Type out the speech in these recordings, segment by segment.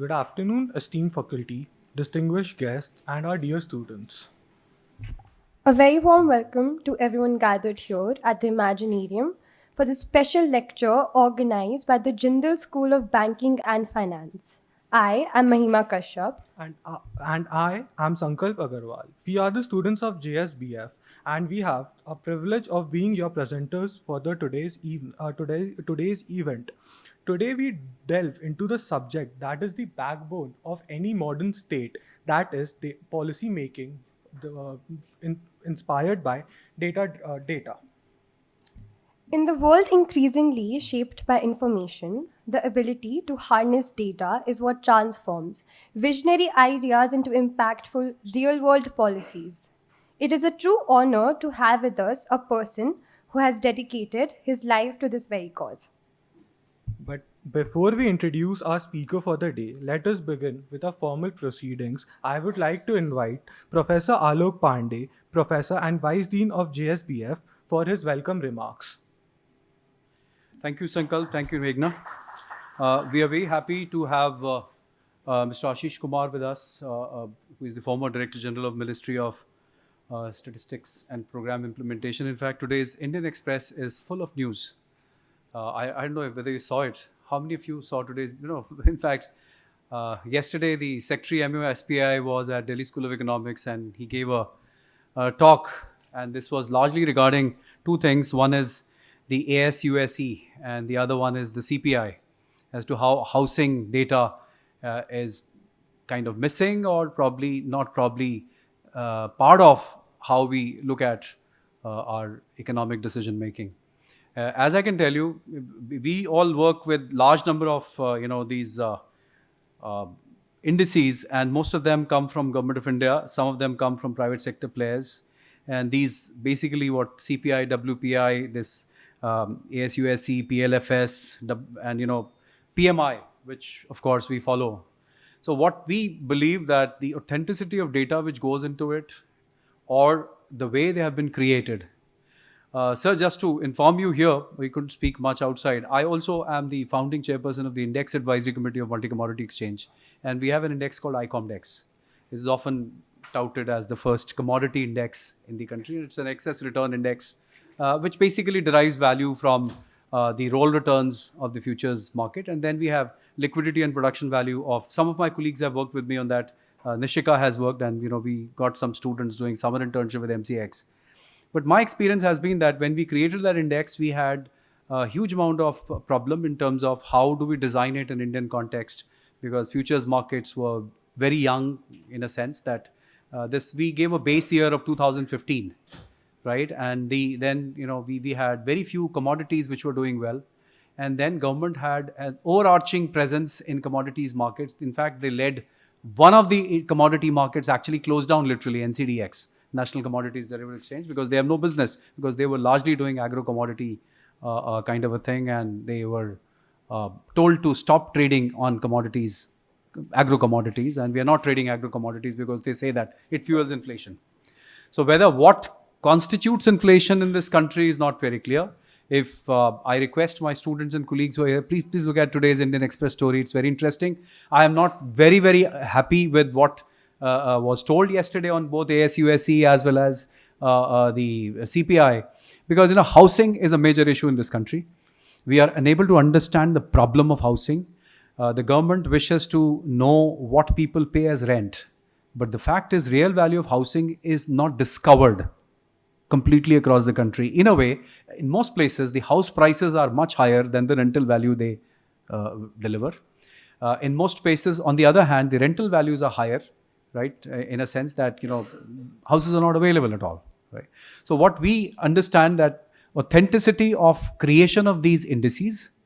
Good afternoon, esteemed faculty, distinguished guests, and our dear students. A very warm welcome to everyone gathered here at the Imaginarium for this special lecture organized by the Jindal School of Banking and Finance. I am Mahima Kashyap. And I am Sankalp Agarwal. We are the students of JSBF, and we have a privilege of being your presenters for today's event. Today we delve into the subject that is the backbone of any modern state, that is the policy making, inspired by data. In the world increasingly shaped by information, the ability to harness data is what transforms visionary ideas into impactful real world policies. It is a true honor to have with us a person who has dedicated his life to this very cause. But before we introduce our speaker for the day, let us begin with our formal proceedings. I would like to invite Professor Alok Pandey, Professor and Vice Dean of JSBF, for his welcome remarks. Thank you, Sankalp. Thank you, Meghna. We are very happy to have Mr. Ashish Kumar with us, who is the former Director General of Ministry of Statistics and Program Implementation. In fact, today's Indian Express is full of news. I don't know whether you saw it. How many of you saw today's? In fact, yesterday the Secretary MO SPI was at Delhi School of Economics and he gave a talk, and this was largely regarding two things. One is the ASUSE and the other one is the CPI, as to how housing data is kind of missing or probably not part of how we look at our economic decision making. As I can tell you, we all work with large number of these indices, and most of them come from Government of India. Some of them come from private sector players, and these basically what CPI, WPI, this ASUSE, PLFS, and PMI, which of course we follow. So what we believe that the authenticity of data which goes into it, or the way they have been created. Sir, just to inform you here, we couldn't speak much outside. I also am the founding chairperson of the Index Advisory Committee of Multi-Commodity Exchange, and we have an index called ICOMDEX. This is often touted as the first commodity index in the country. It's an excess return index, which basically derives value from the roll returns of the futures market. And then we have liquidity and production value of some of my colleagues have worked with me on that. Nishika has worked, and we got some students doing summer internship with MCX. But my experience has been that when we created that index, we had a huge amount of problem in terms of how do we design it in Indian context, because futures markets were very young in a sense that we gave a base year of 2015, right? And then we had very few commodities which were doing well, and then government had an overarching presence in commodities markets. In fact, they led one of the commodity markets actually closed down literally, NCDX. National Commodities Derivative Exchange, because they have no business, because they were largely doing agro-commodity kind of a thing, and they were told to stop trading on commodities, agro-commodities, and we are not trading agro-commodities because they say that it fuels inflation. So whether what constitutes inflation in this country is not very clear. If I request my students and colleagues who are here, please look at today's Indian Express story. It's very interesting. I am not very, very happy with what was told yesterday on both ASUSE as well as the CPI, because housing is a major issue in this country. We are unable to understand the problem of housing. The government wishes to know what people pay as rent, but the fact is real value of housing is not discovered completely across the country. In a way, in most places, the house prices are much higher than the rental value they deliver. In most places, on the other hand, the rental values are higher, right? In a sense that, houses are not available at all, right? So what we understand that authenticity of creation of these indices,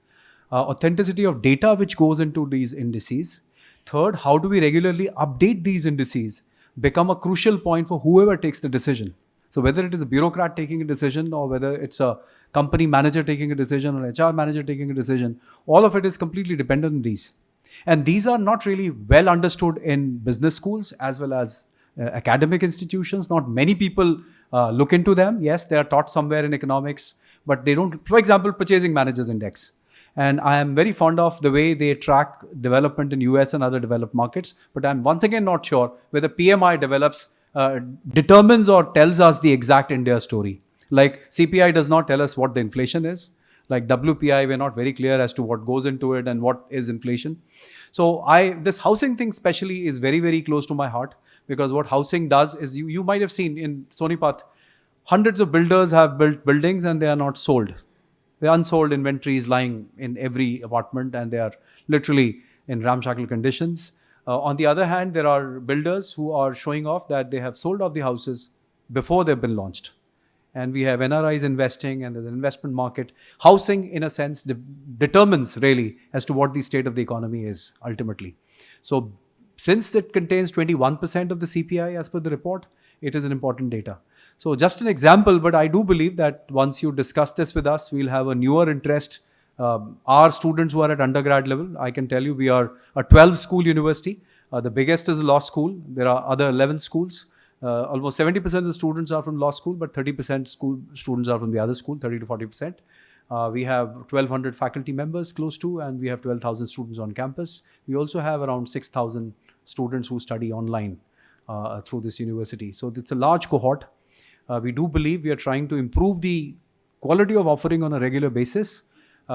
authenticity of data which goes into these indices. Third, how do we regularly update these indices become a crucial point for whoever takes the decision. So whether it is a bureaucrat taking a decision or whether it's a company manager taking a decision or HR manager taking a decision, all of it is completely dependent on these. And these are not really well understood in business schools as well as academic institutions. Not many people look into them. Yes, they are taught somewhere in economics, but they don't. For example, purchasing managers index. And I am very fond of the way they track development in US and other developed markets. But I'm once again not sure whether PMI determines or tells us the exact India story. Like CPI does not tell us what the inflation is. Like WPI, we're not very clear as to what goes into it and what is inflation. So this housing thing especially is very, very close to my heart, because what housing does is, you might have seen in Sonipat, hundreds of builders have built buildings and they are not sold. The unsold inventory is lying in every apartment and they are literally in ramshackle conditions. On the other hand, there are builders who are showing off that they have sold off the houses before they've been launched. And we have NRIs investing, and there's an investment market. Housing, in a sense, determines really as to what the state of the economy is ultimately. So, since it contains 21% of the CPI as per the report, it is an important data. So, just an example, but I do believe that once you discuss this with us, we'll have a newer interest. Our students who are at undergrad level, I can tell you we are a 12-school university. The biggest is the law school. There are other 11 schools. Almost 70% of the students are from law school, but 30% school students are from the other school, 30 to 40%. We have 1,200 faculty members close to, and we have 12,000 students on campus. We also have around 6,000 students who study online through this university. So it's a large cohort. We do believe we are trying to improve the quality of offering on a regular basis.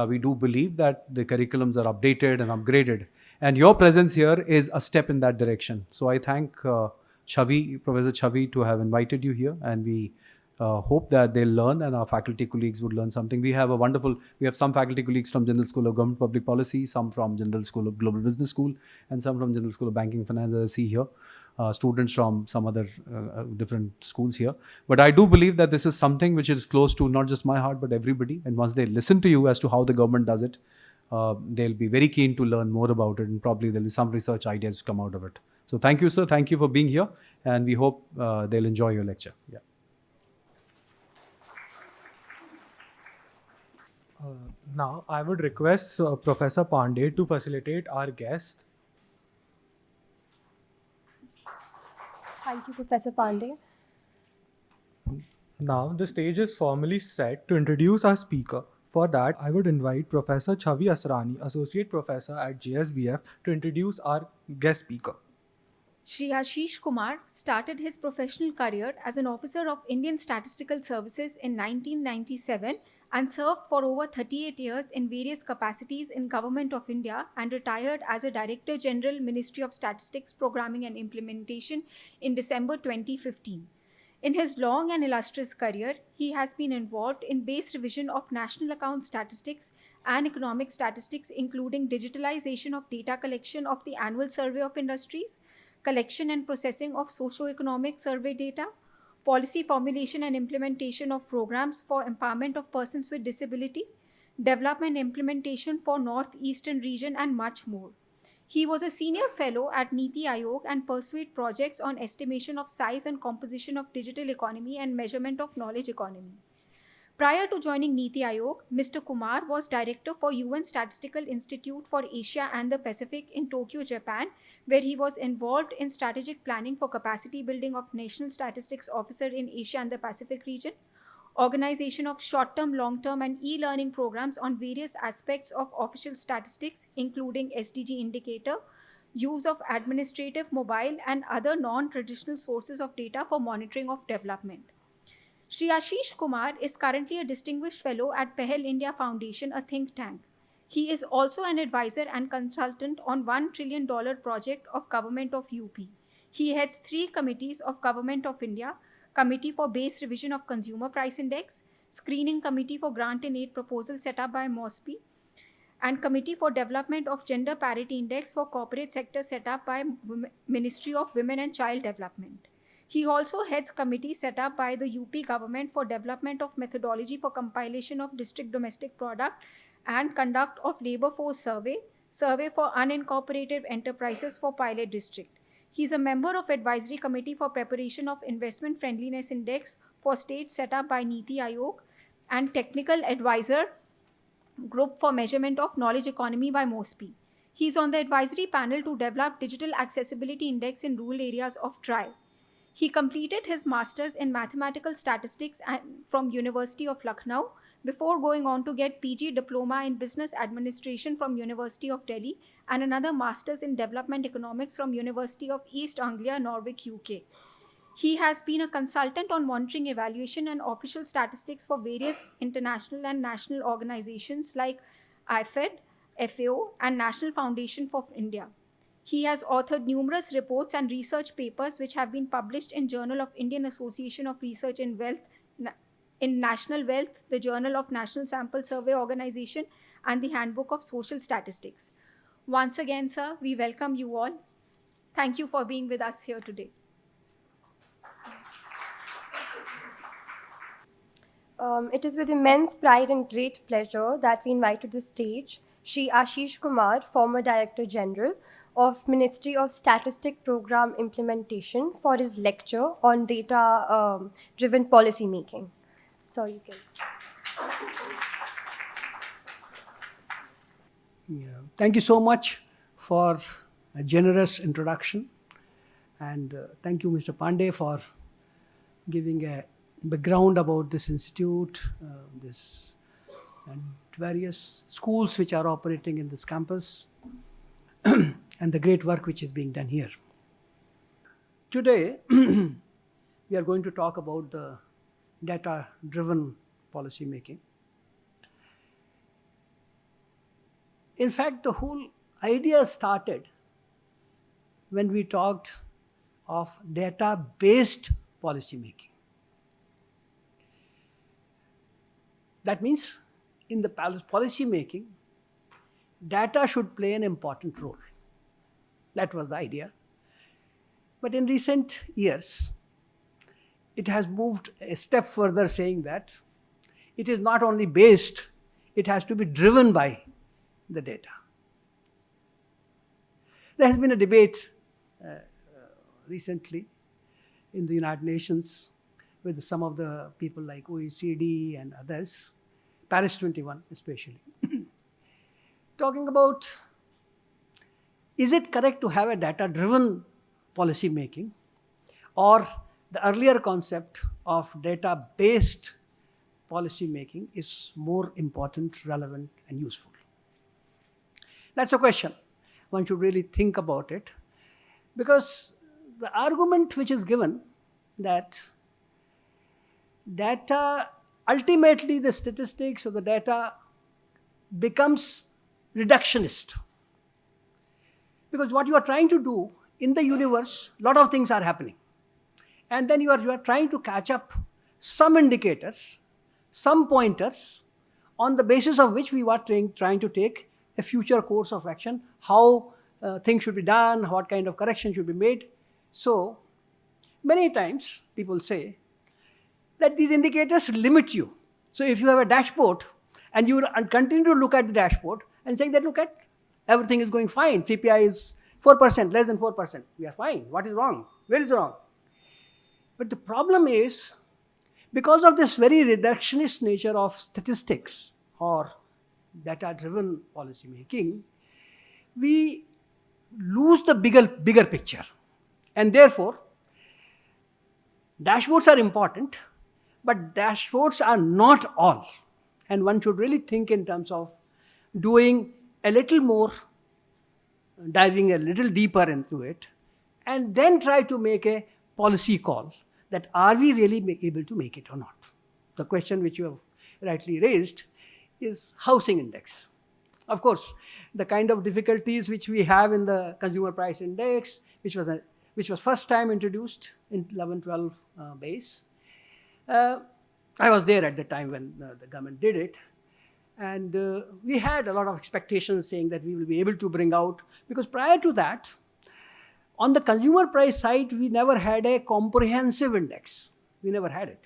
We do believe that the curriculums are updated and upgraded. And your presence here is a step in that direction. So I thank Professor Chavi, to have invited you here, and we hope that they'll learn and our faculty colleagues would learn something. We have some faculty colleagues from General School of Government Public Policy, some from General School of Global Business School, and some from General School of Banking and Finance, as I see here. Students from some other different schools here. But I do believe that this is something which is close to not just my heart, but everybody. And once they listen to you as to how the government does it, they'll be very keen to learn more about it, and probably there'll be some research ideas come out of it. So thank you, sir. Thank you for being here, and we hope they'll enjoy your lecture. Yeah. Now, I would request Professor Pandey to facilitate our guest. Thank you, Professor Pandey. Now, the stage is formally set to introduce our speaker. For that, I would invite Professor Chavi Asrani, Associate Professor at JSBF, to introduce our guest speaker. Shri Ashish Kumar started his professional career as an officer of Indian Statistical Services in 1997 and served for over 38 years in various capacities in Government of India, and retired as a Director General, Ministry of Statistics, Programming and Implementation in December 2015. In his long and illustrious career, he has been involved in base revision of national account statistics and economic statistics, including digitalization of data collection of the annual survey of industries, collection and processing of socio-economic survey data, policy formulation and implementation of programs for empowerment of persons with disability, development implementation for Northeastern region, and much more. He was a senior fellow at Niti Aayog and pursued projects on estimation of size and composition of digital economy and measurement of knowledge economy. Prior to joining Niti Aayog, Mr. Kumar was director for UN Statistical Institute for Asia and the Pacific in Tokyo, Japan, where he was involved in strategic planning for capacity building of National Statistics Officer in Asia and the Pacific region, organization of short-term, long-term, and e-learning programs on various aspects of official statistics, including SDG indicator, use of administrative, mobile, and other non-traditional sources of data for monitoring of development. Shri Ashish Kumar is currently a distinguished fellow at Pehel India Foundation, a think tank. He is also an advisor and consultant on $1 trillion project of Government of UP. He heads 3 committees of Government of India: Committee for Base Revision of Consumer Price Index, Screening Committee for Grant and Aid Proposal set up by MOSPI, and Committee for Development of Gender Parity Index for Corporate Sector set up by Ministry of Women and Child Development. He also heads committee set up by the UP government for development of methodology for compilation of district domestic product and conduct of labor force survey, survey for unincorporated enterprises for pilot district. He is a member of advisory committee for preparation of investment friendliness index for states set up by Niti Aayog, and technical advisor group for measurement of knowledge economy by MOSPI. He is on the advisory panel to develop digital accessibility index in rural areas of TRI. He completed his master's in mathematical statistics from University of Lucknow, before going on to get PG diploma in business administration from University of Delhi and another master's in development economics from University of East Anglia, Norwich, UK. He has been a consultant on monitoring, evaluation, and official statistics for various international and national organizations like IFED, FAO, and National Foundation for India. He has authored numerous reports and research papers which have been published in Journal of Indian Association of Research in Wealth, in National Wealth, the Journal of National Sample Survey Organization, and the Handbook of Social Statistics. Once again, sir, we welcome you all. Thank you for being with us here today. It is with immense pride and great pleasure that we invite to the stage Shri Ashish Kumar, former Director General of Ministry of Statistic Program Implementation, for his lecture on data-driven policy making. So you can. Thank you so much for a generous introduction, and thank you, Mr. Pandey, for giving a background about this institute, this and various schools which are operating in this campus, and the great work which is being done here. Today, we are going to talk about the data-driven policy making. In fact, the whole idea started when we talked of data-based policy making. That means in the policy making, data should play an important role. That was the idea. But in recent years, it has moved a step further, saying that it is not only based, it has to be driven by the data. There has been a debate recently in the United Nations with some of the people like OECD and others, Paris 21 especially, talking about, is it correct to have a data-driven policy making, or the earlier concept of data-based policy making is more important, relevant, and useful? That's a question. One should really think about it, because the argument which is given that data, ultimately the statistics or the data becomes reductionist. Because what you are trying to do in the universe, a lot of things are happening. And then you are trying to catch up some indicators, some pointers, on the basis of which we were trying to take a future course of action, how things should be done, what kind of correction should be made. So, many times people say that these indicators limit you. So, if you have a dashboard and you continue to look at the dashboard and saying that, look at, everything is going fine, CPI is 4%, less than 4%, we are fine, what is wrong? Where is wrong? But the problem is, because of this very reductionist nature of statistics or data-driven policy making, we lose the bigger picture. And therefore, dashboards are important, but dashboards are not all. And one should really think in terms of doing a little more, diving a little deeper into it, and then try to make a policy call that are we really able to make it or not. The question which you have rightly raised is housing index. Of course, the kind of difficulties which we have in the consumer price index, which was first time introduced in 11-12 base. I was there at the time when the government did it. And we had a lot of expectations saying that we will be able to bring out, because prior to that, on the consumer price side, we never had a comprehensive index. We never had it.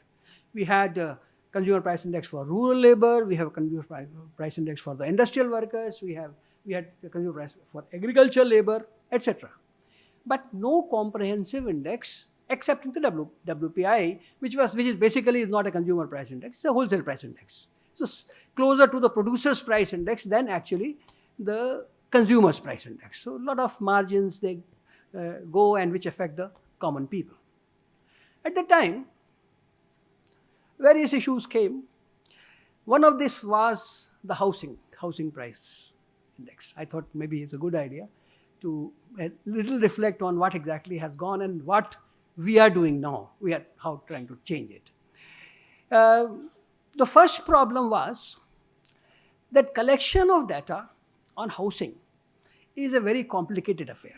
We had a consumer price index for rural labor, we have a consumer price index for the industrial workers, we had a consumer price for agricultural labor, etc. But no comprehensive index except in the WPI, which is basically is not a consumer price index, it's a wholesale price index. So closer to the producer's price index than actually the consumer's price index. So a lot of margins they go and which affect the common people. At the time, various issues came. One of this was the housing price index. I thought maybe it's a good idea to a little reflect on what exactly has gone and what we are doing now. We are how trying to change it. The first problem was that collection of data on housing is a very complicated affair.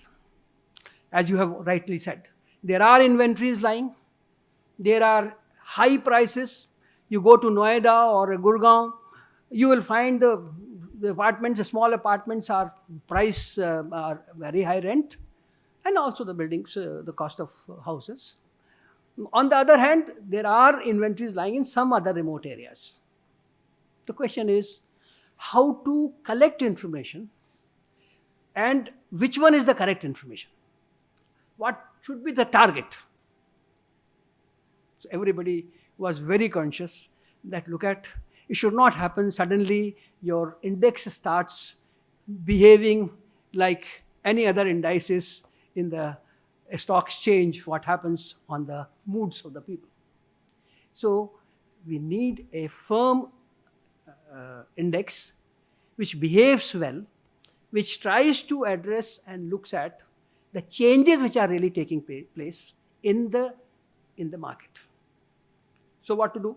As you have rightly said, there are inventories lying, there are high prices. You go to Noida or Gurgaon, you will find the apartments, the small apartments are very high rent, and also the buildings, the cost of houses. On the other hand, there are inventories lying in some other remote areas. The question is how to collect information and which one is the correct information. What should be the target? So everybody was very conscious that it should not happen suddenly your index starts behaving like any other indices in the stock exchange, what happens on the moods of the people. So we need a firm index which behaves well, which tries to address and looks at the changes which are really taking place in the market. So what to do?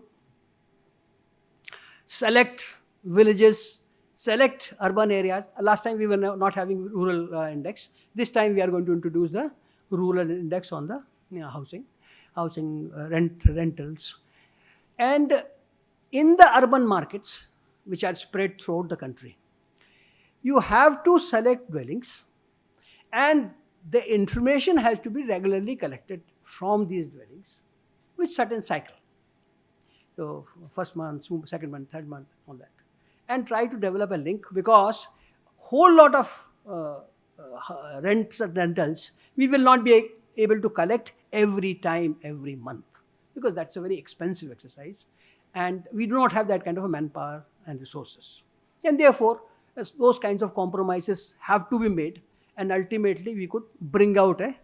Select villages, select urban areas. Last time we were not having rural index. This time we are going to introduce the rural index on the housing rentals. And in the urban markets, which are spread throughout the country, you have to select dwellings, and the information has to be regularly collected from these dwellings with certain cycle. So first month, second month, third month, all that. And try to develop a link, because whole lot of rents and rentals we will not be able to collect every time, every month, because that's a very expensive exercise. And we do not have that kind of a manpower and resources. And therefore, those kinds of compromises have to be made, and ultimately we could bring out a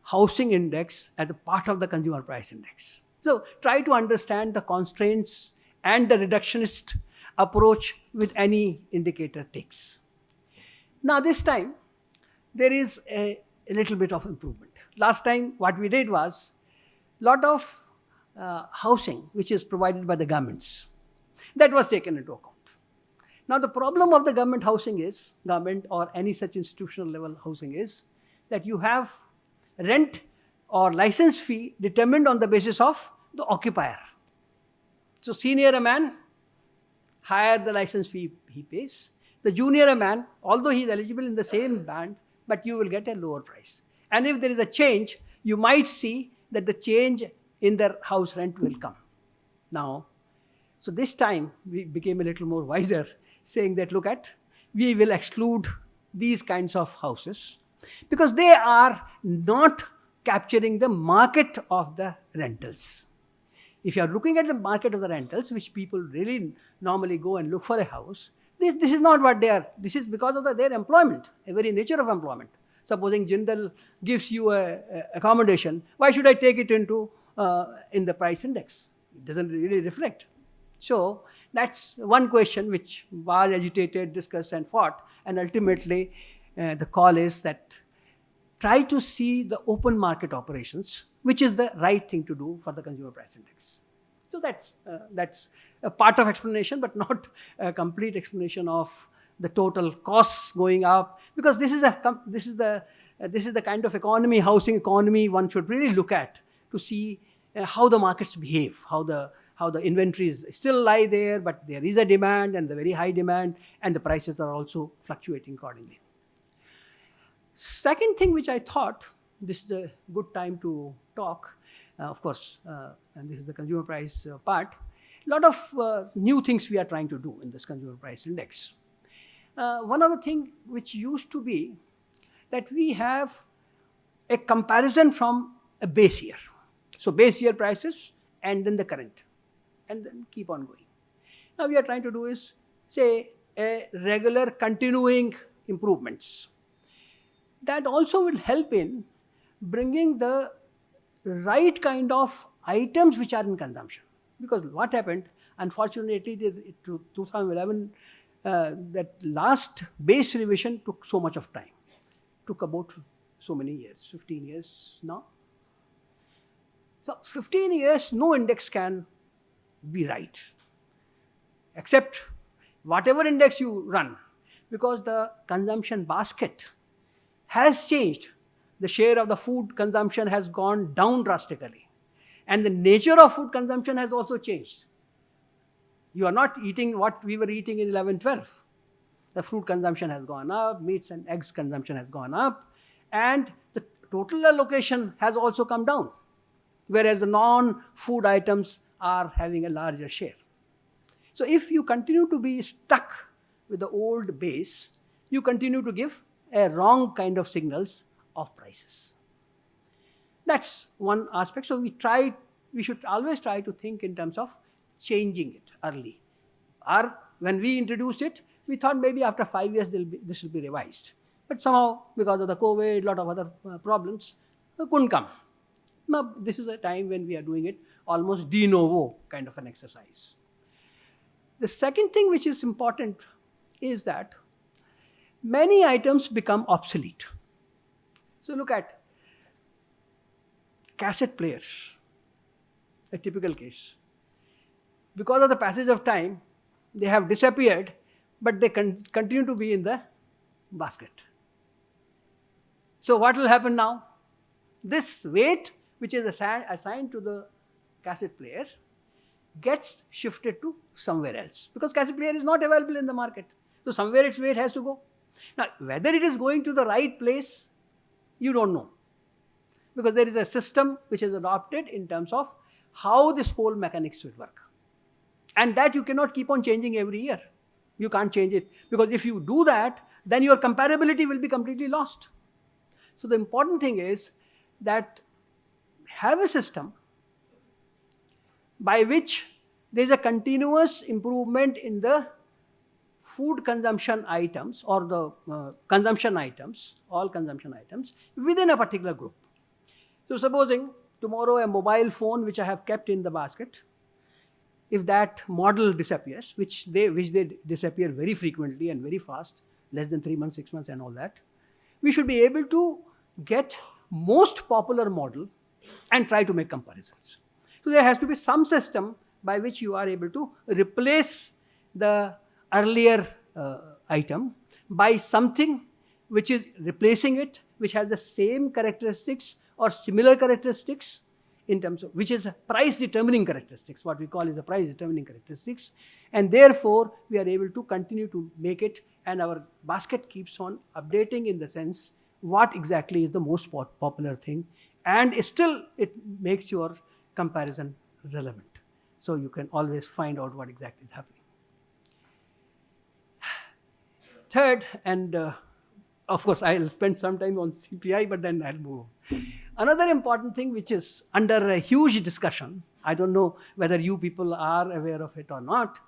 housing index as a part of the consumer price index. So try to understand the constraints and the reductionist approach with any indicator takes. Now this time, there is a little bit of improvement. Last time what we did was, lot of housing which is provided by the governments, that was taken into account. Now the problem of the government housing is, government or any such institutional level housing is, that you have rent or license fee determined on the basis of the occupier. So senior a man, higher the license fee he pays. The junior a man, although he is eligible in the same band, but you will get a lower price. And if there is a change, you might see that the change in their house rent will come. Now, so this time we became a little more wiser, saying that we will exclude these kinds of houses because they are not capturing the market of the rentals. If you are looking at the market of the rentals, which people really normally go and look for a house, this is not what they are. This is because of their employment, the very nature of employment. Supposing Jindal gives you a accommodation, why should I take it into in the price index? It doesn't really reflect. So that's one question which was agitated, discussed and fought, and ultimately the call is that try to see the open market operations, which is the right thing to do for the consumer price index. So that's a part of explanation, but not a complete explanation of the total costs going up, because this is the kind of economy, housing economy, one should really look at to see how the markets behave, how the inventories still lie there, but there is a demand and the very high demand, and the prices are also fluctuating accordingly. Second thing which I thought, this is a good time to talk, of course, and this is the consumer price part, a lot of new things we are trying to do in this consumer price index. One of the things which used to be that we have a comparison from a base year. So base year prices and then the current, and then keep on going. Now we are trying to do is, say, a regular continuing improvements. That also will help in bringing the right kind of items which are in consumption. Because what happened, Unfortunately, 2011, that last base revision took so much of time. Took about so many years, 15 years now. So 15 years, no index can be right, except whatever index you run, because the consumption basket has changed. The share of the food consumption has gone down drastically. And the nature of food consumption has also changed. You are not eating what we were eating in 11, 12. The fruit consumption has gone up, meats and eggs consumption has gone up, and the total allocation has also come down, whereas the non-food items are having a larger share. So if you continue to be stuck with the old base, you continue to give a wrong kind of signals of prices. That's one aspect. So we should always try to think in terms of changing it early. Or when we introduced it, we thought maybe after 5 years this will be revised. But somehow, because of the COVID, a lot of other problems, couldn't come. Now, this is a time when we are doing it almost de novo kind of an exercise. The second thing which is important is that many items become obsolete. So look at cassette players, a typical case. Because of the passage of time, they have disappeared, but they continue to be in the basket. So what will happen now? This weight, which is assigned to the cassette player, gets shifted to somewhere else, because cassette player is not available in the market. So somewhere its weight has to go. Now, whether it is going to the right place, you don't know, because there is a system which is adopted in terms of how this whole mechanics will work. And that you cannot keep on changing every year. You can't change it, because if you do that, then your comparability will be completely lost. So the important thing is that have a system by which there is a continuous improvement in the food consumption items, or the consumption items, all consumption items within a particular group. So supposing tomorrow a mobile phone which I have kept in the basket, if that model disappears, which they disappear very frequently and very fast, less than 3 months, 6 months and all that, we should be able to get most popular model and try to make comparisons. So there has to be some system by which you are able to replace the earlier item by something which is replacing it, which has the same characteristics or similar characteristics, in terms of which is a price determining characteristics, what we call is a price determining characteristics, and therefore we are able to continue to make it, and our basket keeps on updating in the sense what exactly is the most popular thing, and still it makes your comparison relevant. So you can always find out what exactly is happening. Third, and of course I'll spend some time on CPI, but then I'll move. Another important thing which is under a huge discussion, I don't know whether you people are aware of it or not,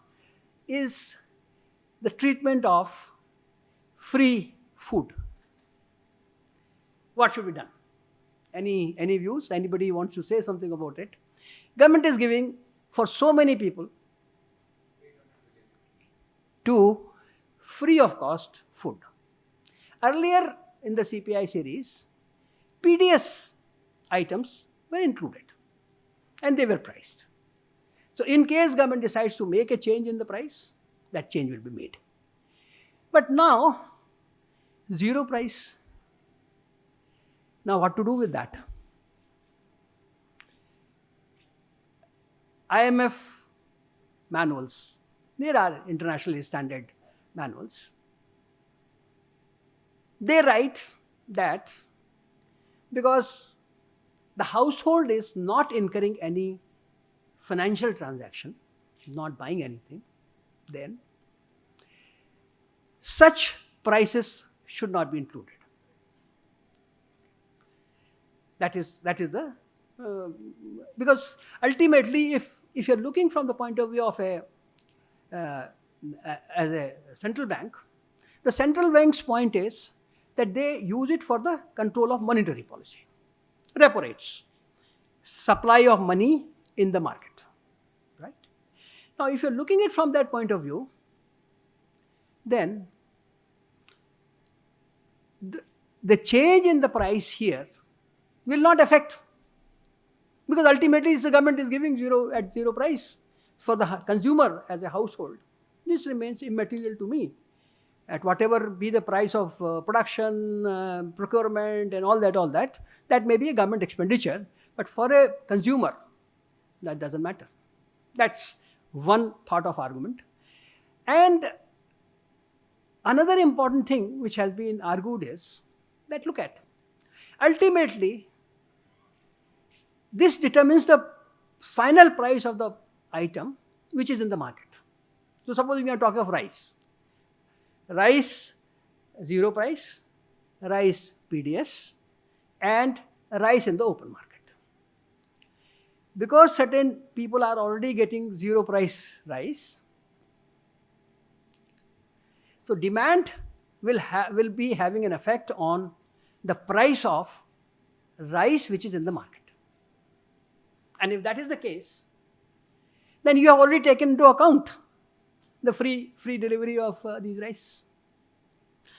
is the treatment of free food. What should be done? Any views? Anybody wants to say something about it? Government is giving for so many people to free of cost food. Earlier in the CPI series, PDS items were included and they were priced. So in case government decides to make a change in the price, that change will be made. But now, zero price. Now what to do with that? IMF manuals, there are internationally standard manuals. They write that because the household is not incurring any financial transaction, not buying anything, then such prices should not be included. That is the because ultimately, if you're looking from the point of view of as a central bank, the central bank's point is that they use it for the control of monetary policy, repo rates, supply of money in the market, right? Now, if you're looking at it from that point of view, then the change in the price here will not affect, because ultimately the government is giving zero price for the consumer as a household. This remains immaterial to me. At whatever be the price of production, procurement and all that, that may be a government expenditure, but for a consumer, that doesn't matter. That's one thought of argument. And another important thing which has been argued is that, look at, ultimately, this determines the final price of the item which is in the market. So suppose we are talking of rice. Rice, zero price, rice PDS, and rice in the open market. Because certain people are already getting zero price rice, so demand will be having an effect on the price of rice which is in the market. And if that is the case, then you have already taken into account the free delivery of these rice.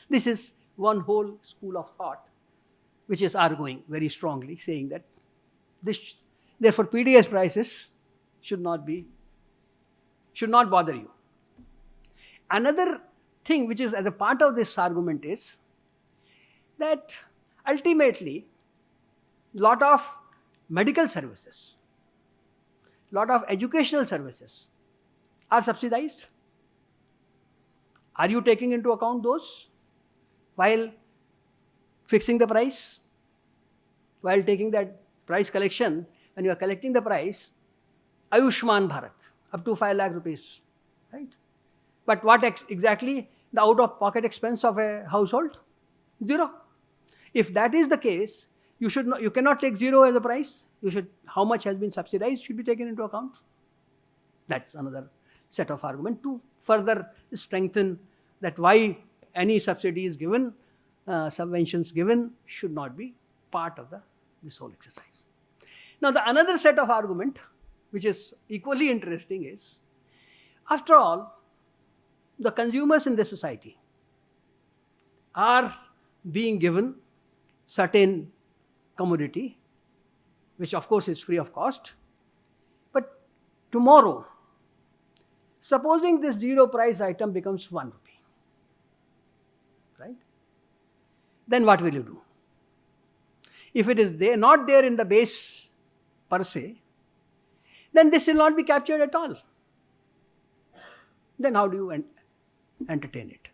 This is one whole school of thought which is arguing very strongly, saying that therefore PDS prices should not bother you. Another thing which is as a part of this argument is that ultimately lot of medical services, lot of educational services are subsidized. Are you taking into account those while fixing the price? While taking that price collection, when you are collecting the price, Ayushman Bharat, up to 5 lakh rupees, right? But what exactly the out-of-pocket expense of a household? Zero. If that is the case, you cannot take zero as a price. How much has been subsidized should be taken into account. That's another set of argument to further strengthen that why any subsidy is given, subventions given should not be part of this whole exercise. Now, the another set of argument which is equally interesting is, after all, the consumers in the society are being given certain commodity, which of course is free of cost. But tomorrow, supposing this zero price item becomes 1 rupee, right? Then what will you do? If it is not there in the base per se, then this will not be captured at all. Then how do you entertain it?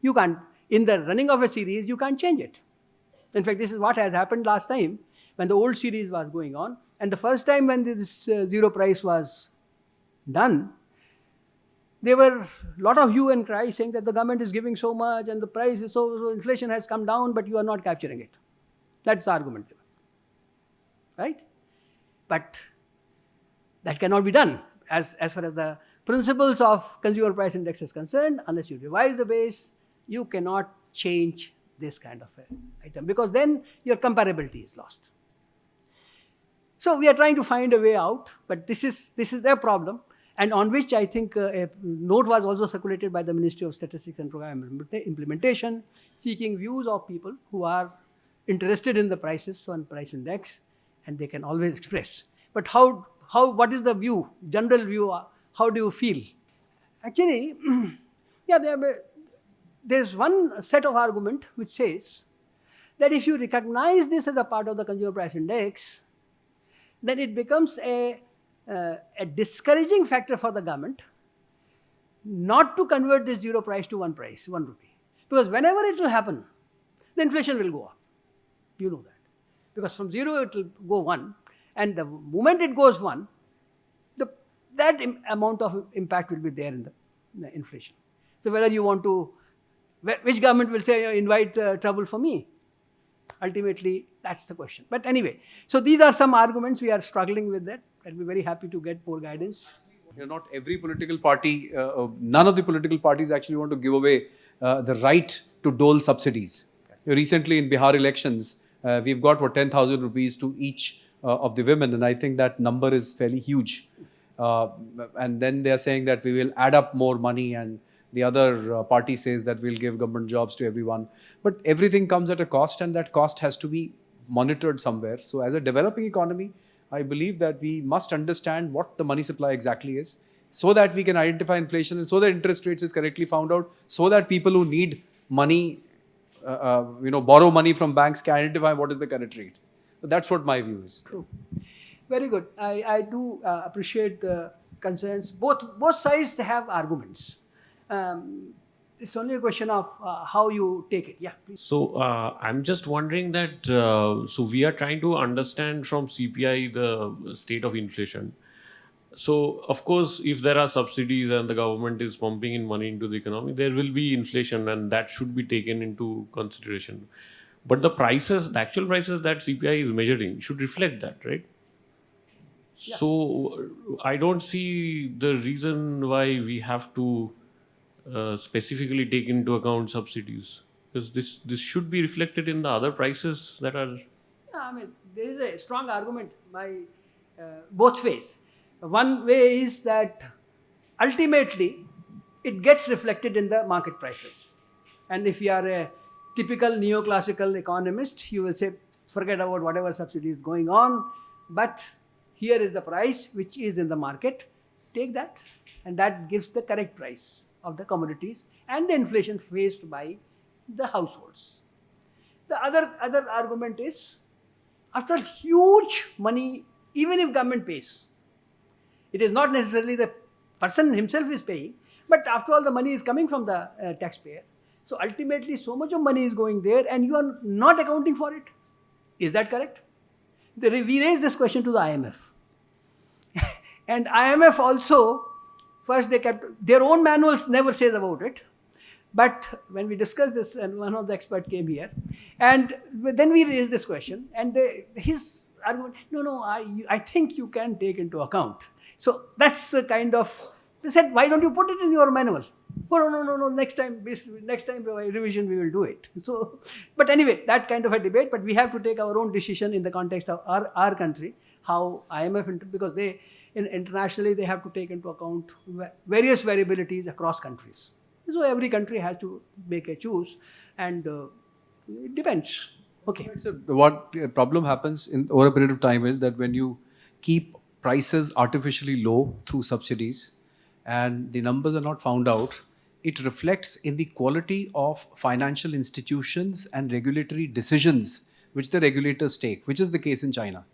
You can't, in the running of a series, you can't change it. In fact, this is what has happened last time when the old series was going on. And the first time when this zero price was done, there were a lot of hue and cry saying that the government is giving so much and the price is so inflation has come down, but you are not capturing it. That's the argument given. Right? But that cannot be done as far as the principles of consumer price index is concerned. Unless you revise the base, you cannot change this kind of an item, because then your comparability is lost. So we are trying to find a way out, but this is a problem, and on which I think a note was also circulated by the Ministry of Statistics and Program Implementation, seeking views of people who are interested in the prices on price index, and they can always express. But what is the view, general view? How do you feel? Actually, there's one set of argument which says that if you recognize this as a part of the consumer price index, then it becomes a discouraging factor for the government not to convert this zero price to 1 rupee. Because whenever it will happen, the inflation will go up. You know that. Because from 0 it will go 1, and the moment it goes 1, that amount of impact will be there in the inflation. So whether you want to, which government will say, invite trouble for me? Ultimately, that's the question. But anyway, so these are some arguments. We are struggling with that. I'll be very happy to get more guidance. Not every political party, none of the political parties actually want to give away the right to dole subsidies. Recently in Bihar elections, we've got 10,000 rupees to each of the women, and I think that number is fairly huge. uh, and then they are saying that we will add up more money, and the other party says that we'll give government jobs to everyone. But everything comes at a cost, and that cost has to be monitored somewhere. So as a developing economy, I believe that we must understand what the money supply exactly is, so that we can identify inflation, and so that interest rates is correctly found out, so that people who need money, borrow money from banks, can identify what is the current rate. So that's what my view is. True. Very good. I do appreciate the concerns. Both sides have arguments. It's only a question of how you take it. Yeah, please. So I'm just wondering that so we are trying to understand from CPI the state of inflation. So of course, if there are subsidies and the government is pumping in money into the economy, there will be inflation, and that should be taken into consideration. But the prices, the actual prices that CPI is measuring, should reflect that, right? Yeah. So I don't see the reason why we have to specifically take into account subsidies, because this should be reflected in the other prices that are. Yeah, I mean, there is a strong argument by both ways. One way is that ultimately it gets reflected in the market prices. And if you are a typical neoclassical economist, you will say, forget about whatever subsidy is going on, but here is the price which is in the market. Take that, and that gives the correct price of the commodities and the inflation faced by the households. The other argument is, after huge money, even if government pays, it is not necessarily the person himself is paying, but after all, the money is coming from the taxpayer. So ultimately, so much of money is going there, and you are not accounting for it. Is that correct? We raised this question to the IMF. And IMF also, first they kept, their own manuals never says about it. But when we discussed this, and one of the experts came here, and then we raised this question, and his argument, no, I think you can take into account. So that's the kind of, they said, why don't you put it in your manual? Oh, no, next time revision we will do it. So, but anyway, that kind of a debate, but we have to take our own decision in the context of our country, how IMF, because they, internationally, they have to take into account various variabilities across countries. So every country has to make a choose, and it depends. Okay. So what problem happens over a period of time is that when you keep prices artificially low through subsidies and the numbers are not found out, it reflects in the quality of financial institutions and regulatory decisions which the regulators take, which is the case in China.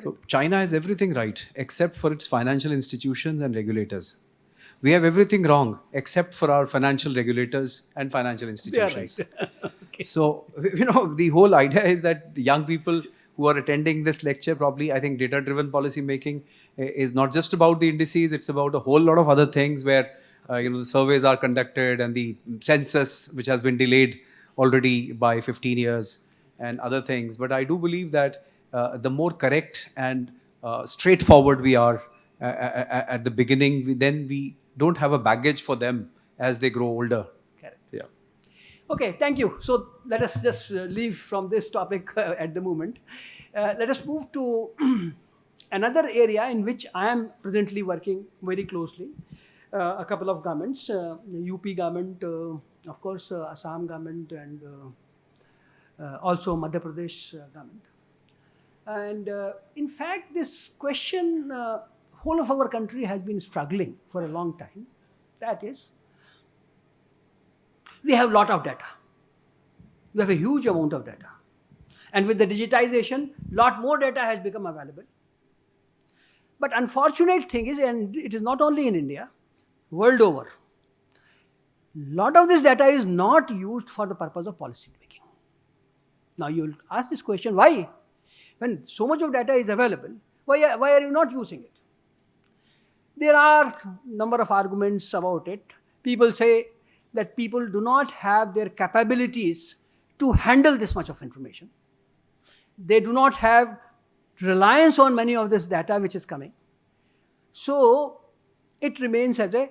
So China has everything right except for its financial institutions and regulators. We have everything wrong except for our financial regulators and financial institutions. Right. Okay. So, the whole idea is that young people who are attending this lecture, probably, I think data-driven policy making is not just about the indices, it's about a whole lot of other things where, the surveys are conducted, and the census, which has been delayed already by 15 years, and other things. But I do believe that the more correct and straightforward we are at the beginning, then we don't have a baggage for them as they grow older. Correct. Yeah. Okay, thank you. So let us just leave from this topic at the moment. Let us move to another area in which I am presently working very closely. A couple of governments, the UP government, of course, Assam government, and also Madhya Pradesh government. And in fact, this question, whole of our country has been struggling for a long time. That is, we have a lot of data. We have a huge amount of data. And with the digitization, lot more data has become available. But unfortunate thing is, and it is not only in India, world over, lot of this data is not used for the purpose of policy making. Now you will ask this question, why? When so much of data is available, why are you not using it? There are number of arguments about it. People say that people do not have their capabilities to handle this much of information. They do not have reliance on many of this data which is coming. So it remains as a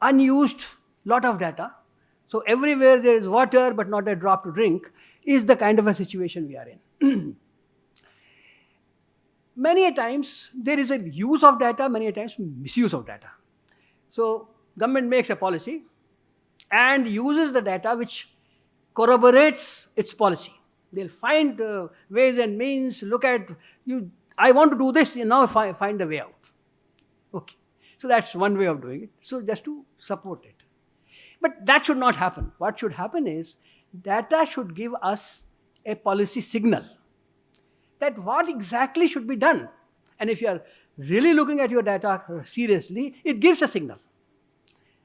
unused lot of data. So everywhere there is water but not a drop to drink is the kind of a situation we are in. many a times there is a use of data, many a times misuse of data. So government makes a policy and uses the data which corroborates its policy. They'll find ways and means, look at, you. I want to do this, now find a way out. Okay. So that's one way of doing it. So just to support it. But that should not happen. What should happen is data should give us a policy signal that what exactly should be done. And if you are really looking at your data seriously, it gives a signal.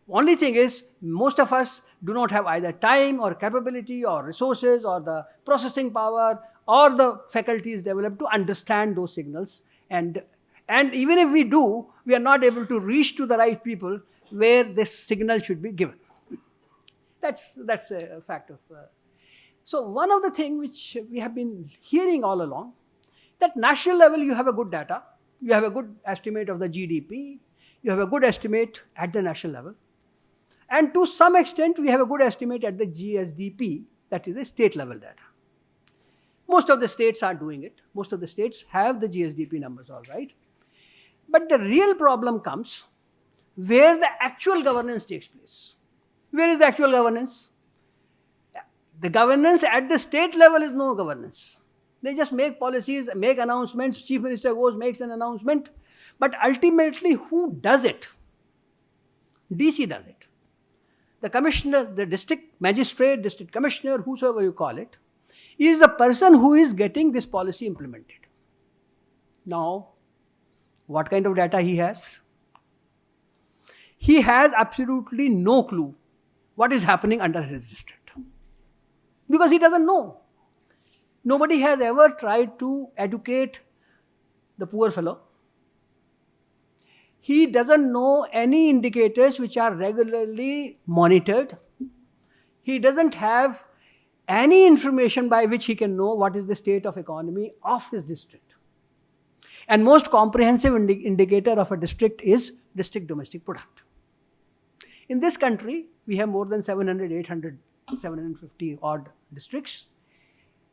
Only thing is, most of us do not have either time or capability or resources or the processing power or the faculties developed to understand those signals. And even if we do, we are not able to reach to the right people where this signal should be given. That's a fact of. So one of the things which we have been hearing all along, that national level you have a good data, you have a good estimate of the GDP, you have a good estimate at the national level, and to some extent we have a good estimate at the GSDP, that is the state level data. Most of the states are doing it. Most of the states have the GSDP numbers, all right. But the real problem comes where the actual governance takes place. Where is the actual governance? The governance at the state level is no governance. They just make policies, make announcements, chief minister goes, makes an announcement, but ultimately who does it? DC does it. The commissioner, the district magistrate, district commissioner, whosoever you call it, is the person who is getting this policy implemented. Now, what kind of data he has? He has absolutely no clue what is happening under his district, because he doesn't know. Nobody has ever tried to educate the poor fellow. He doesn't know any indicators which are regularly monitored. He doesn't have any information by which he can know what is the state of economy of his district. And most comprehensive indicator of a district is district domestic product. In this country, we have more than 700, 800, 750 odd districts.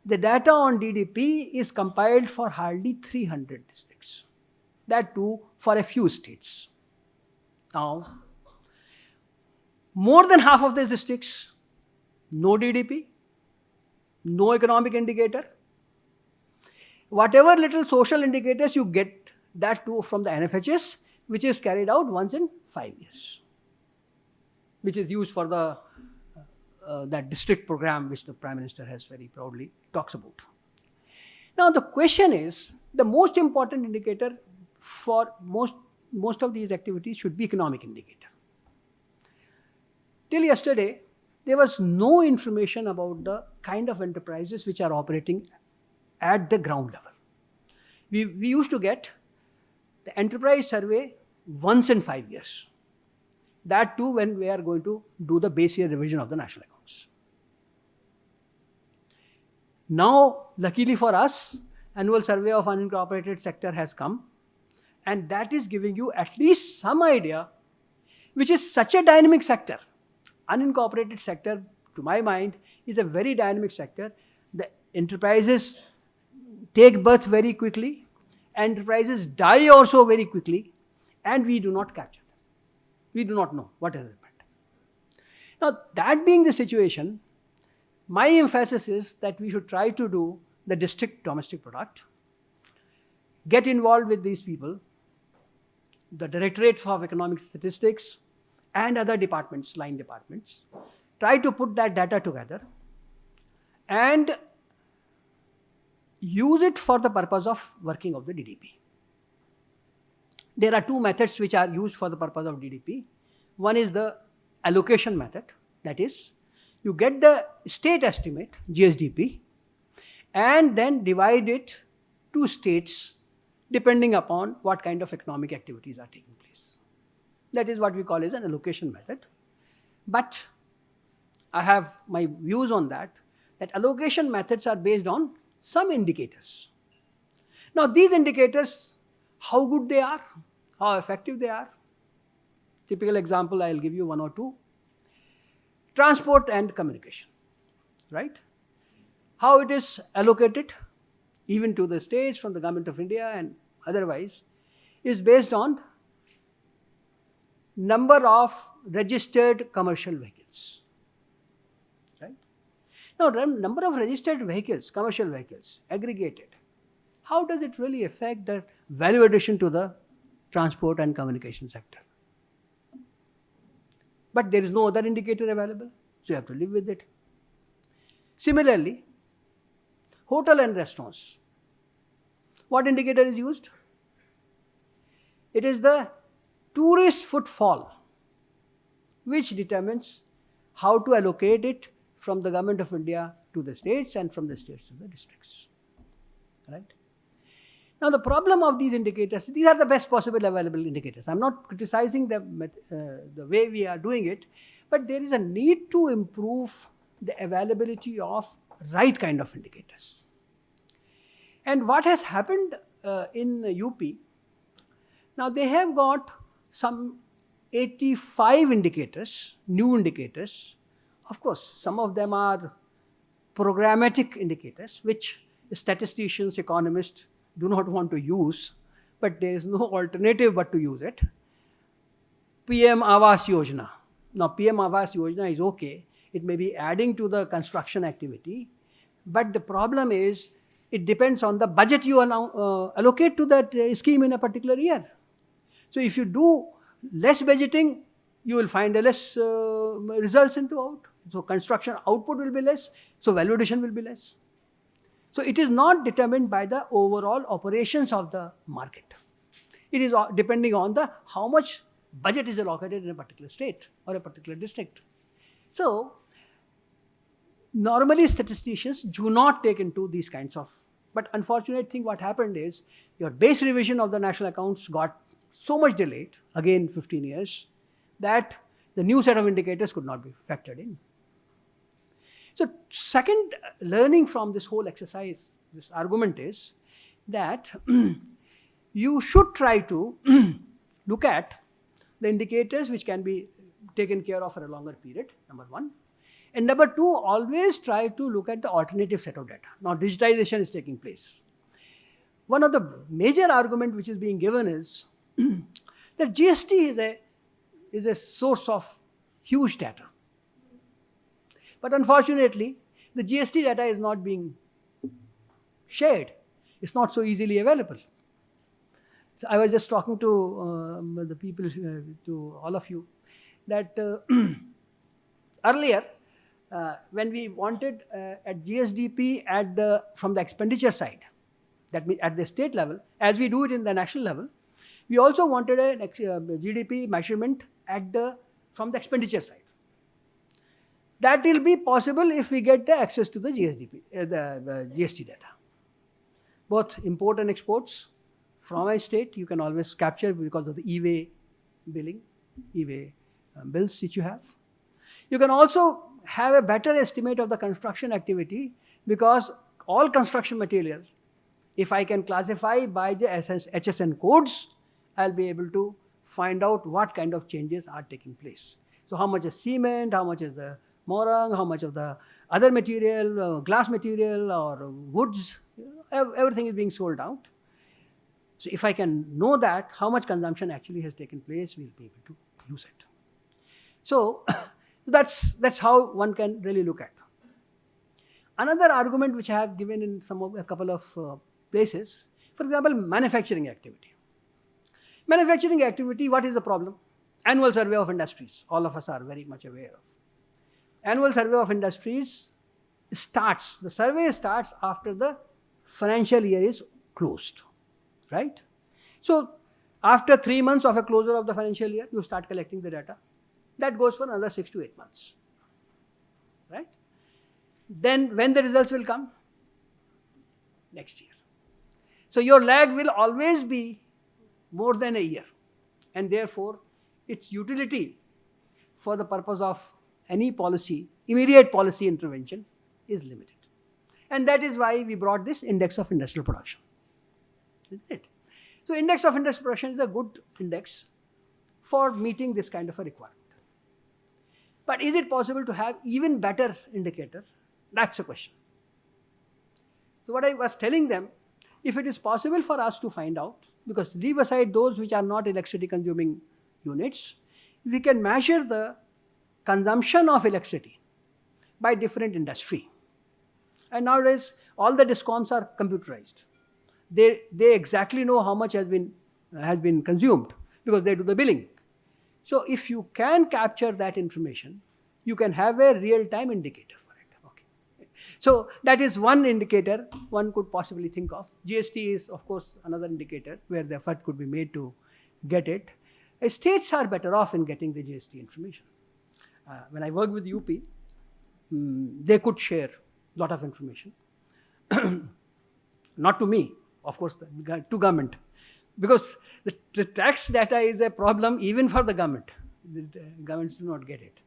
The data on DDP is compiled for hardly 300 districts. That too for a few states. Now, more than half of these districts, no DDP, no economic indicator. Whatever little social indicators you get, that too from the NFHS, which is carried out once in 5 years, which is used for the that district program which the Prime Minister has very proudly talks about. Now the question is, the most important indicator for most of these activities should be economic indicator. Till yesterday, there was no information about the kind of enterprises which are operating at the ground level. We used to get the enterprise survey once in 5 years. That too when we are going to do the base year revision of the national accounts. Now, luckily for us, annual survey of unincorporated sector has come, and that is giving you at least some idea, which is such a dynamic sector. Unincorporated sector, to my mind, is a very dynamic sector. The enterprises take birth very quickly, enterprises die also very quickly, and we do not capture them. We do not know what has happened. Now, that being the situation, my emphasis is that we should try to do the district domestic product, get involved with these people, the directorates of economic statistics and other departments, line departments, try to put that data together and use it for the purpose of working of the DDP. There are two methods which are used for the purpose of DDP. One is the allocation method, that is, you get the state estimate, GSDP, and then divide it to states depending upon what kind of economic activities are taking place. That is what we call as an allocation method. But I have my views on that allocation methods are based on some indicators. Now these indicators, how good they are, how effective they are. Typical example, I will give you one or two. Transport and communication, right? How it is allocated, even to the states from the government of India and otherwise, is based on number of registered commercial vehicles. Right? Now, number of registered vehicles, commercial vehicles, aggregated, how does it really affect the value addition to the transport and communication sector? But there is no other indicator available, so you have to live with it. Similarly, hotel and restaurants. What indicator is used? It is the tourist footfall, which determines how to allocate it from the Government of India to the states and from the states to the districts. Right? Now, the problem of these indicators, these are the best possible available indicators. I'm not criticizing the way we are doing it, but there is a need to improve the availability of right kind of indicators. And what has happened in UP, now they have got some 85 indicators, new indicators. Of course, some of them are programmatic indicators, which statisticians, economists do not want to use, but there is no alternative but to use it. PM Awas Yojana. Now, PM Awas Yojana is okay. It may be adding to the construction activity, but the problem is it depends on the budget you allocate to that scheme in a particular year. So, if you do less budgeting, you will find a less results into out. So, construction output will be less, so value addition will be less. So, it is not determined by the overall operations of the market. It is depending on the how much budget is allocated in a particular state or a particular district. So, normally statisticians do not take into these kinds of, but unfortunate thing what happened is your base revision of the national accounts got so much delayed, again 15 years, that the new set of indicators could not be factored in. So, second learning from this whole exercise, this argument is that you should try to look at the indicators which can be taken care of for a longer period, number one. And number two, always try to look at the alternative set of data. Now, digitization is taking place. One of the major argument which is being given is that GST is a source of huge data. But unfortunately, the GST data is not being shared. It's not so easily available. So I was just talking to the people, to all of you, that earlier, when we wanted at GSDP from the expenditure side, that means at the state level, as we do it in the national level, we also wanted a GDP measurement from the expenditure side. That will be possible if we get the access to the the GST data. Both import and exports from a state, you can always capture because of the e-way billing, e-way bills which you have. You can also have a better estimate of the construction activity because all construction material, if I can classify by the HSN codes, I'll be able to find out what kind of changes are taking place. So how much is cement, how much is the morang, how much of the other material, glass material or woods, everything is being sold out. So if I can know that, how much consumption actually has taken place, we'll be able to use it. So that's how one can really look at. Another argument which I have given in a couple of places, for example, manufacturing activity. Manufacturing activity, what is the problem? Annual survey of industries, all of us are very much aware of. Annual survey of industries the survey starts after the financial year is closed, right? So, after 3 months of a closure of the financial year, you start collecting the data. That goes for another 6 to 8 months, right? Then when the results will come? Next year. So, your lag will always be more than a year, and therefore, its utility for the purpose of any policy, immediate policy intervention is limited. And that is why we brought this index of industrial production. Isn't it? So, index of industrial production is a good index for meeting this kind of a requirement. But is it possible to have even better indicator? That's a question. So, what I was telling them, if it is possible for us to find out because leave aside those which are not electricity consuming units, we can measure the consumption of electricity by different industry. And nowadays, all the discoms are computerized. They exactly know how much has been consumed because they do the billing. So if you can capture that information, you can have a real-time indicator for it. Okay. So that is one indicator one could possibly think of. GST is, of course, another indicator where the effort could be made to get it. States are better off in getting the GST information. When I worked with UP, they could share a lot of information. Not to me, of course, to government. Because the tax data is a problem even for the government. The governments do not get it.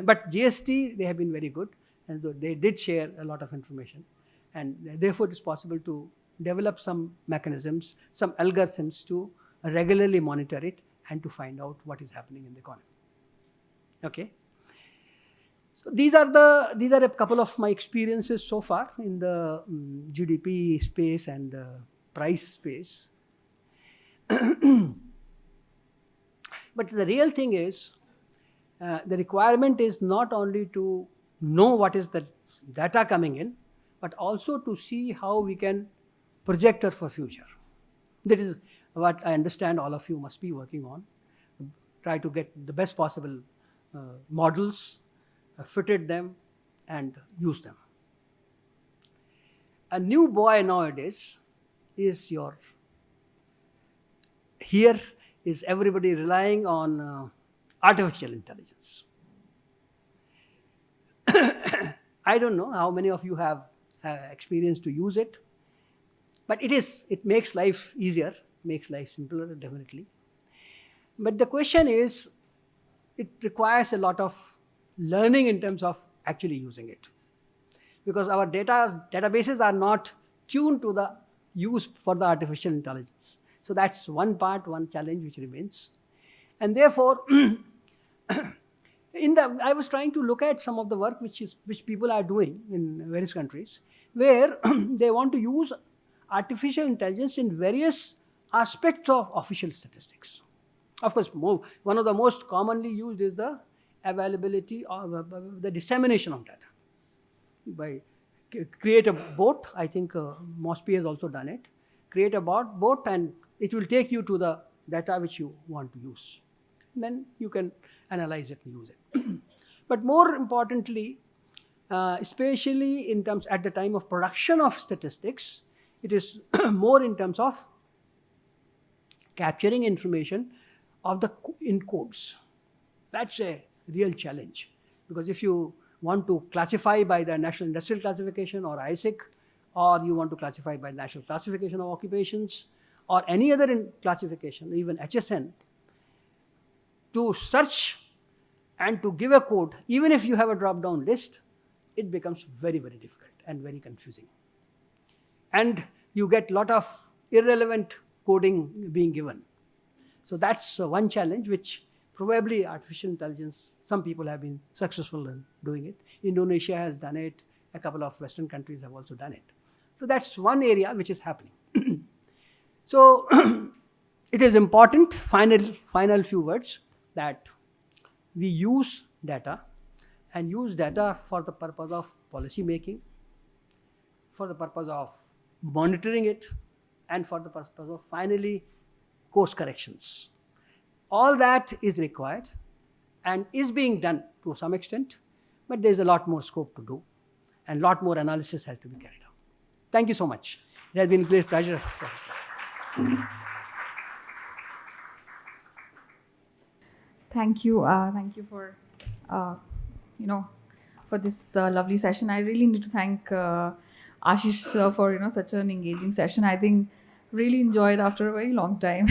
But GST, they have been very good. And so they did share a lot of information. And therefore, it is possible to develop some mechanisms, some algorithms to regularly monitor it and to find out what is happening in the economy. Okay. So these are a couple of my experiences so far in the GDP space and the price space. But the real thing is, the requirement is not only to know what is the data coming in, but also to see how we can project it for future. That is what I understand all of you must be working on. Try to get the best possible models, fitted them, and use them. A new boy nowadays is here is everybody relying on artificial intelligence. I don't know how many of you have experience to use it, but it makes life easier, makes life simpler, definitely. But the question is, it requires a lot of learning in terms of actually using it, because our databases are not tuned to the use for the artificial intelligence. So that's one challenge which remains. And therefore, I was trying to look at some of the work which people are doing in various countries, where they want to use artificial intelligence in various aspects of official statistics. Of course, one of the most commonly used is the availability of the dissemination of data. By create a bot, I think Mosby has also done it. Create a bot and it will take you to the data which you want to use. Then you can analyze it and use it. But more importantly, especially in terms at the time of production of statistics, it is more in terms of capturing information in codes. That's a real challenge, because if you want to classify by the National Industrial Classification or ISIC, or you want to classify by National Classification of Occupations, or any other classification, even HSN, to search and to give a code, even if you have a drop-down list, it becomes very, very difficult and very confusing. And you get a lot of irrelevant coding being given. So that's one challenge which probably artificial intelligence, some people have been successful in doing it. Indonesia has done it. A couple of Western countries have also done it. So that's one area which is happening. So it is important, final few words, that we use data and use data for the purpose of policy making, for the purpose of monitoring it, and for the purpose of finally course corrections. All that is required and is being done to some extent, but there is a lot more scope to do and a lot more analysis has to be carried out. Thank you so much. It has been a great pleasure. Thank you. Thank you for, for this lovely session. I really need to thank Ashish sir for, such an engaging session. I think really enjoyed after a very long time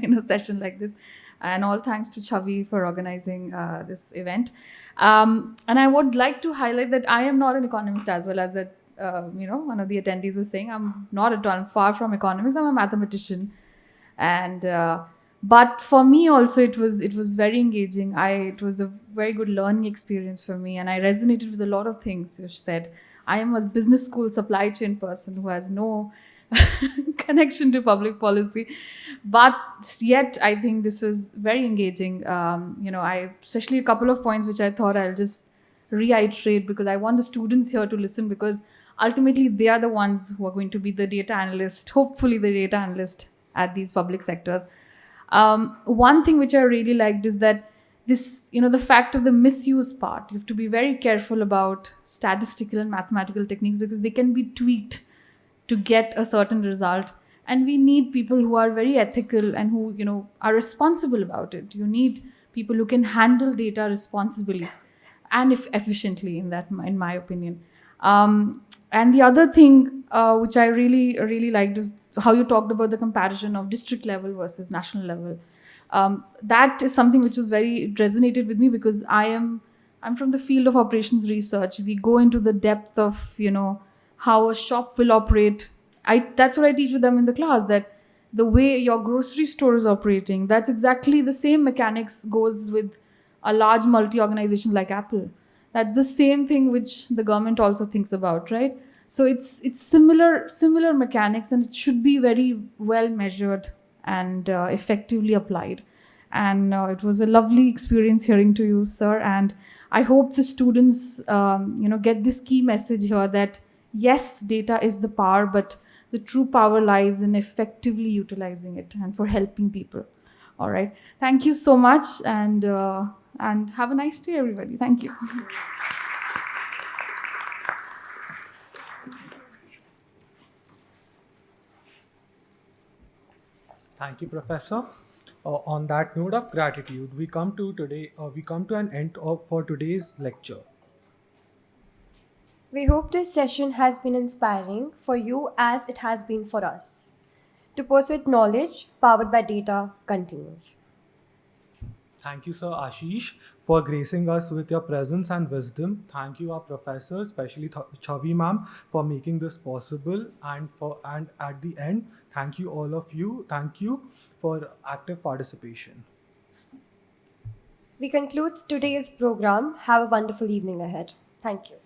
in a session like this. And all thanks to Chavi for organizing this event. And I would like to highlight that I am not an economist, as well as that, one of the attendees was saying. I'm not at all. I'm far from economics. I'm a mathematician. And but for me also, it was very engaging. It was a very good learning experience for me, and I resonated with a lot of things you said. I am a business school supply chain person who has no connection to public policy. But yet, I think this was very engaging. I especially a couple of points which I thought I'll just reiterate because I want the students here to listen because ultimately they are the ones who are going to be the data analyst, hopefully the data analyst at these public sectors. One thing which I really liked is that this, the fact of the misuse part, you have to be very careful about statistical and mathematical techniques because they can be tweaked to get a certain result. And we need people who are very ethical and who, are responsible about it. You need people who can handle data responsibly and if efficiently in my opinion. And the other thing which I really, really liked is how you talked about the comparison of district level versus national level. That is something which was very resonated with me because I'm from the field of operations research. We go into the depth of how a shop will operate. That's what I teach with them in the class, that the way your grocery store is operating, that's exactly the same mechanics goes with a large multi-organization like Apple. That's the same thing which the government also thinks about, right? So it's similar mechanics, and it should be very well measured and effectively applied. And it was a lovely experience hearing to you, sir. And I hope the students, get this key message here that yes, data is the power, but the true power lies in effectively utilizing it and for helping people. All right. Thank you so much, and have a nice day, everybody. Thank you. Thank you, Professor. On that note of gratitude, we come to an end for today's lecture. We hope this session has been inspiring for you as it has been for us. To pursue knowledge powered by data continues. Thank you, Sir Ashish, for gracing us with your presence and wisdom. Thank you, our professors, especially Chavi ma'am, for making this possible. And at the end, thank you all of you. Thank you for active participation. We conclude today's program. Have a wonderful evening ahead. Thank you.